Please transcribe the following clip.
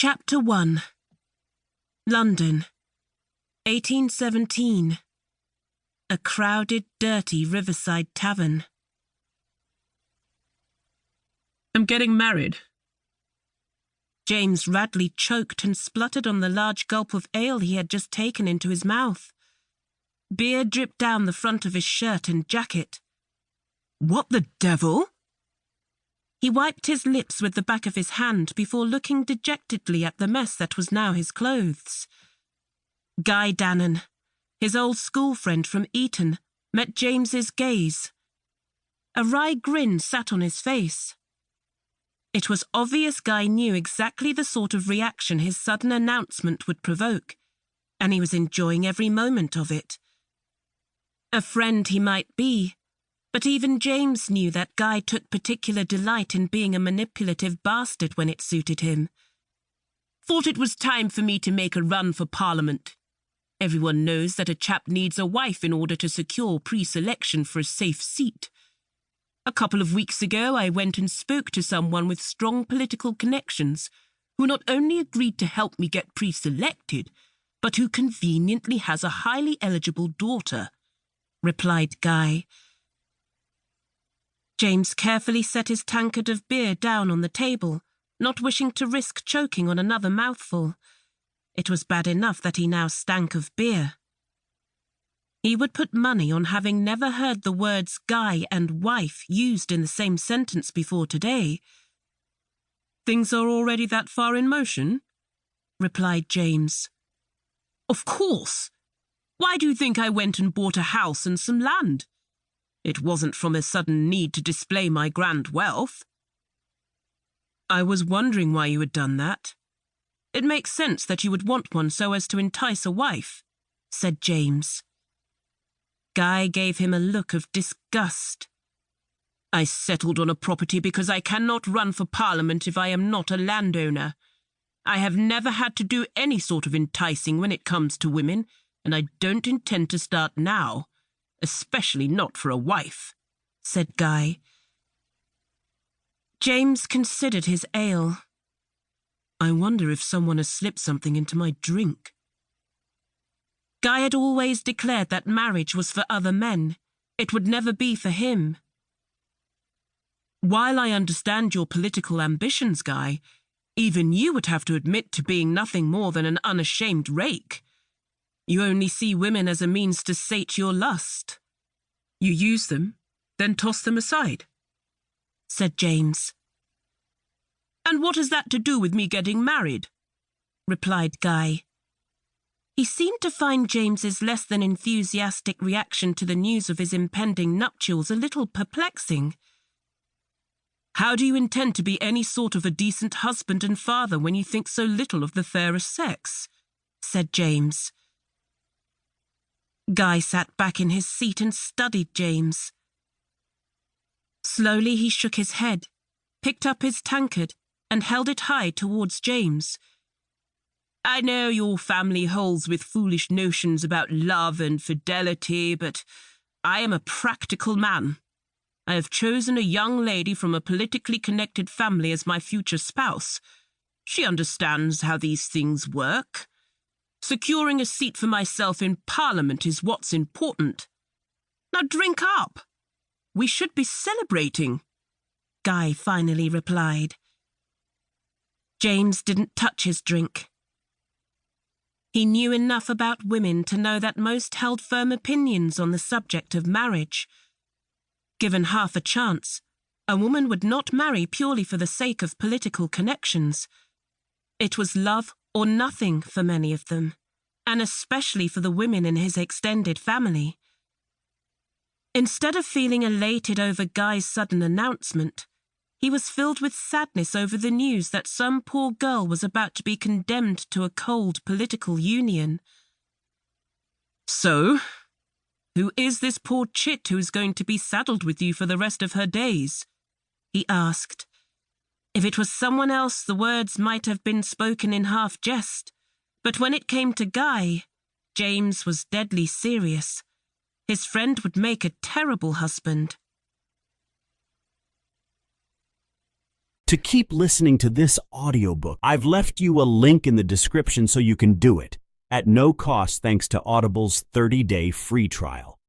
Chapter 1. London, 1817. A crowded, dirty riverside tavern. I'm getting married. James Radley choked and spluttered on the large gulp of ale he had just taken into his mouth. Beer dripped down the front of his shirt and jacket. What the devil? He wiped his lips with the back of his hand before looking dejectedly at the mess that was now his clothes. Guy Dannon, his old school friend from Eton, met James's gaze. A wry grin sat on his face. It was obvious Guy knew exactly the sort of reaction his sudden announcement would provoke, and he was enjoying every moment of it. A friend he might be, but even James knew that Guy took particular delight in being a manipulative bastard when it suited him. Thought it was time for me to make a run for Parliament. Everyone knows that a chap needs a wife in order to secure pre-selection for a safe seat. A couple of weeks ago, I went and spoke to someone with strong political connections, who not only agreed to help me get pre-selected, but who conveniently has a highly eligible daughter, replied Guy. James carefully set his tankard of beer down on the table, not wishing to risk choking on another mouthful. It was bad enough that he now stank of beer. He would put money on having never heard the words guy and wife used in the same sentence before today. Things are already that far in motion? Replied James. Of course. Why do you think I went and bought a house and some land? It wasn't from a sudden need to display my grand wealth. I was wondering why you had done that. It makes sense that you would want one so as to entice a wife, said James. Guy gave him a look of disgust. I settled on a property because I cannot run for Parliament if I am not a landowner. I have never had to do any sort of enticing when it comes to women, and I don't intend to start now. Especially not for a wife, said Guy. James considered his ale. I wonder if someone has slipped something into my drink. Guy had always declared that marriage was for other men. It would never be for him. While I understand your political ambitions, Guy, even you would have to admit to being nothing more than an unashamed rake. You only see women as a means to sate your lust. You use them, then toss them aside, said James. And what has that to do with me getting married? Replied Guy. He seemed to find James's less than enthusiastic reaction to the news of his impending nuptials a little perplexing. How do you intend to be any sort of a decent husband and father when you think so little of the fairer sex? Said James. Guy sat back in his seat and studied James. Slowly he shook his head, picked up his tankard, and held it high towards James. I know your family holds with foolish notions about love and fidelity, but I am a practical man. I have chosen a young lady from a politically connected family as my future spouse. She understands how these things work. Securing a seat for myself in Parliament is what's important. Now drink up. We should be celebrating, Guy finally replied. James didn't touch his drink. He knew enough about women to know that most held firm opinions on the subject of marriage. Given half a chance, a woman would not marry purely for the sake of political connections. It was love or nothing for many of them, and especially for the women in his extended family. Instead of feeling elated over Guy's sudden announcement, he was filled with sadness over the news that some poor girl was about to be condemned to a cold political union. So, who is this poor chit who is going to be saddled with you for the rest of her days? He asked. If it was someone else, the words might have been spoken in half jest, but when it came to Guy, James was deadly serious. His friend would make a terrible husband. to keep listening to this audiobook. I've left you a link in the description so you can do it, at no cost thanks to Audible's 30-day free trial.